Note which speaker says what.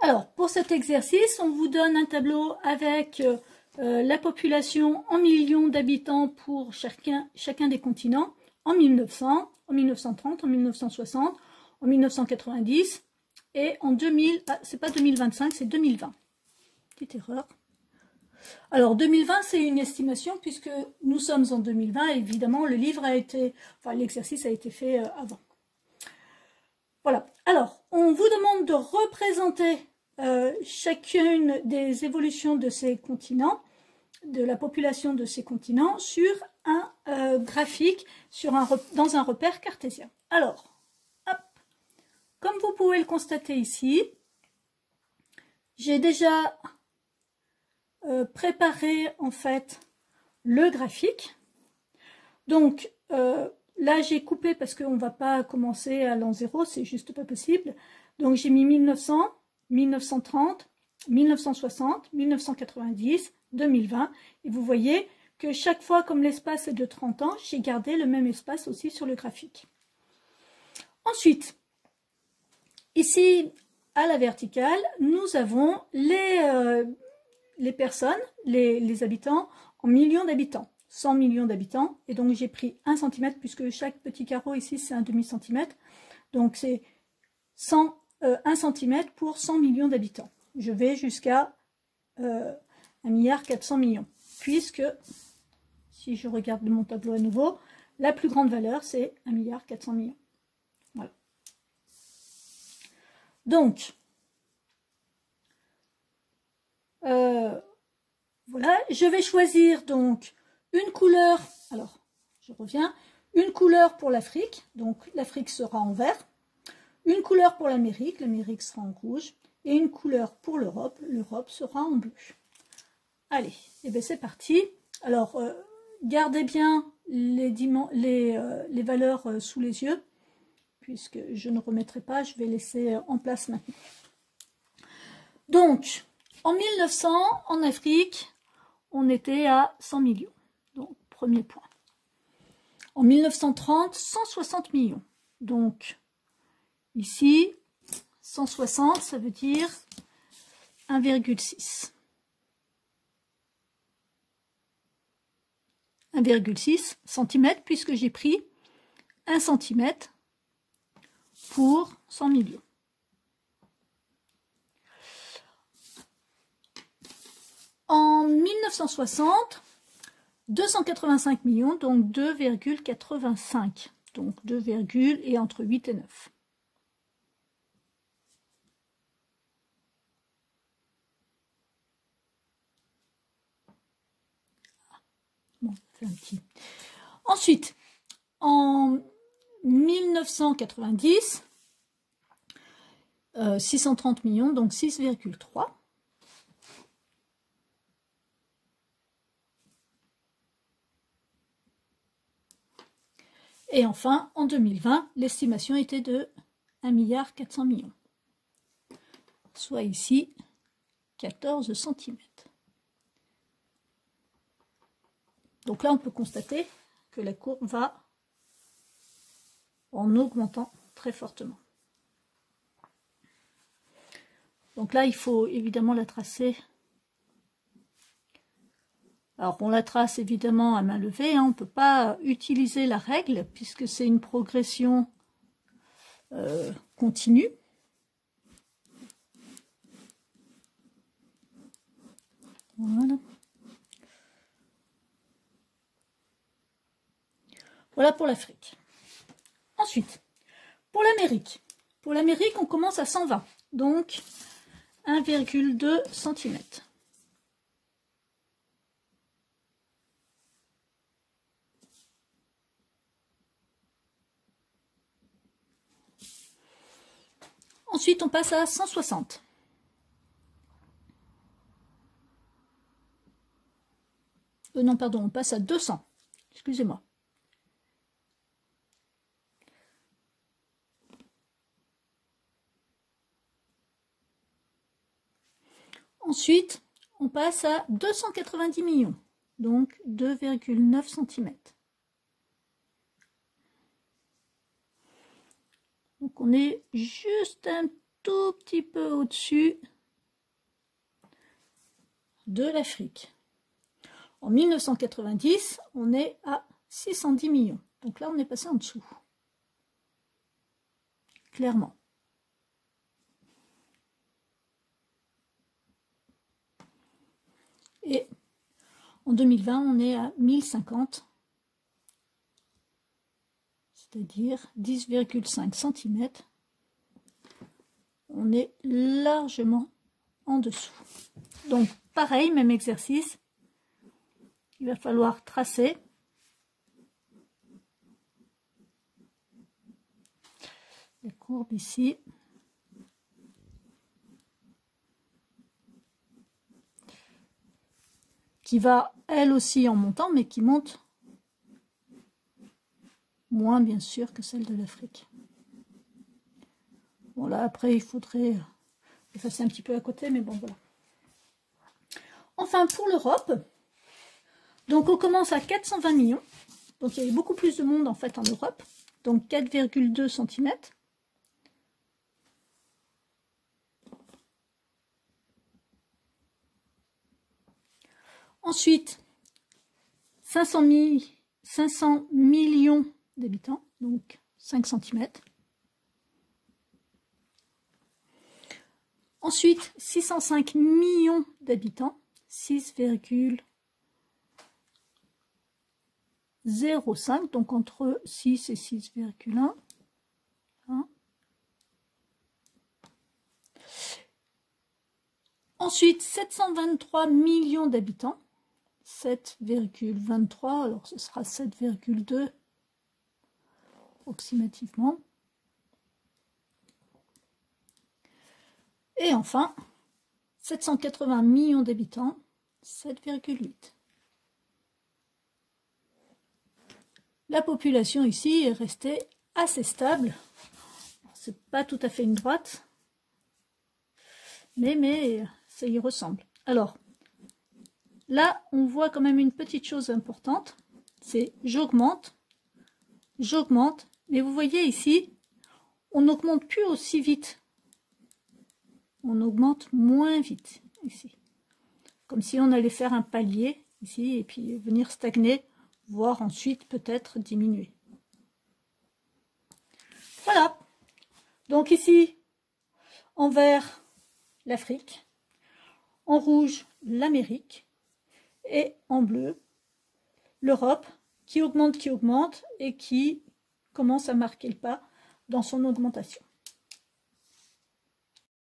Speaker 1: Alors, pour cet exercice, on vous donne un tableau avec la population en millions d'habitants pour chacun des continents en 1900, en 1930, en 1960, en 1990 et en 2000. Ah, c'est pas 2025, c'est 2020. Petite erreur. Alors 2020, c'est une estimation puisque nous sommes en 2020. Et évidemment, le livre a été, enfin l'exercice a été fait avant. Voilà. Alors, on vous demande de représenter chacune des évolutions de ces continents, de la population de ces continents, sur un graphique, dans un repère cartésien. Alors, hop, comme vous pouvez le constater ici, j'ai déjà préparé en fait le graphique. Donc, là, j'ai coupé parce qu'on ne va pas commencer à l'an 0, c'est juste pas possible. Donc, j'ai mis 1900, 1930, 1960, 1990, 2020. Et vous voyez que chaque fois, comme l'espace est de 30 ans, j'ai gardé le même espace aussi sur le graphique. Ensuite, ici, à la verticale, nous avons les personnes, les habitants en millions d'habitants. 100 millions d'habitants, et donc j'ai pris 1 cm, puisque chaque petit carreau ici c'est un demi-centimètre, donc c'est 1 cm pour 100 millions d'habitants. Je vais jusqu'à 1,4 milliard, puisque, si je regarde mon tableau à nouveau, la plus grande valeur c'est 1,4 milliard. Voilà. Donc, voilà, je vais choisir donc une couleur, alors je reviens, une couleur pour l'Afrique, donc l'Afrique sera en vert, une couleur pour l'Amérique sera en rouge, et une couleur pour l'Europe, l'Europe sera en bleu. Allez, et bien c'est parti. Alors, gardez bien les valeurs sous les yeux, puisque je ne remettrai pas, je vais laisser en place maintenant. Donc, en 1900, en Afrique, on était à 100 millions. Donc, premier point. En 1930, 160 millions. Donc, ici, 160, ça veut dire 1,6. 1,6 cm, puisque j'ai pris 1 cm pour 100 millions. En 1960, 285 millions, donc 2,85. Donc 2, et entre 8 et 9. Bon, c'est un petit. Ensuite, en 1990, 630 millions, donc 6,3. Et enfin, en 2020, l'estimation était de 1,4 milliard, soit ici 14 cm. Donc là, on peut constater que la courbe va en augmentant très fortement. Donc là, il faut évidemment la tracer. Alors, on la trace évidemment à main levée, hein. On ne peut pas utiliser la règle puisque c'est une progression continue. Voilà. Voilà pour l'Afrique. Ensuite, pour l'Amérique. Pour l'Amérique, on commence à 120, donc 1,2 cm. Ensuite, on passe à 160. Non, pardon, on passe à 200. Excusez-moi. Ensuite, on passe à 290 millions, donc 2,9 cm. Donc on est juste un tout petit peu au-dessus de l'Afrique. En 1990, on est à 610 millions. Donc là, on est passé en dessous. Clairement. Et en 2020, on est à 1050, c'est-à-dire 10,5 cm. On est largement en dessous. Donc, pareil, même exercice. Il va falloir tracer. Les courbes ici. Qui va, elle aussi, en montant, mais qui monte moins, bien sûr, que celle de l'Afrique. Bon, là, après, il faudrait effacer un petit peu à côté, mais bon, voilà. Enfin, pour l'Europe, donc on commence à 420 millions. Donc, il y a eu beaucoup plus de monde, en fait, en Europe. Donc, 4,2 cm. Ensuite, 500 millions d'habitants, donc 5 cm. Ensuite, 605 millions d'habitants, 6,05, donc entre 6 et 6,1. Hein. Ensuite, 723 millions d'habitants, 7,23, alors ce sera 7,2 approximativement. Et enfin, 780 millions d'habitants, 7,8. La population ici est restée assez stable. C'est pas tout à fait une droite, mais ça y ressemble. Alors, là, on voit quand même une petite chose importante, c'est j'augmente, mais vous voyez ici, on n'augmente plus aussi vite. On augmente moins vite ici. Comme si on allait faire un palier ici et puis venir stagner, voire ensuite peut-être diminuer. Voilà. Donc ici, en vert, l'Afrique, en rouge, l'Amérique, et en bleu, l'Europe, qui augmente et qui commence à marquer le pas dans son augmentation.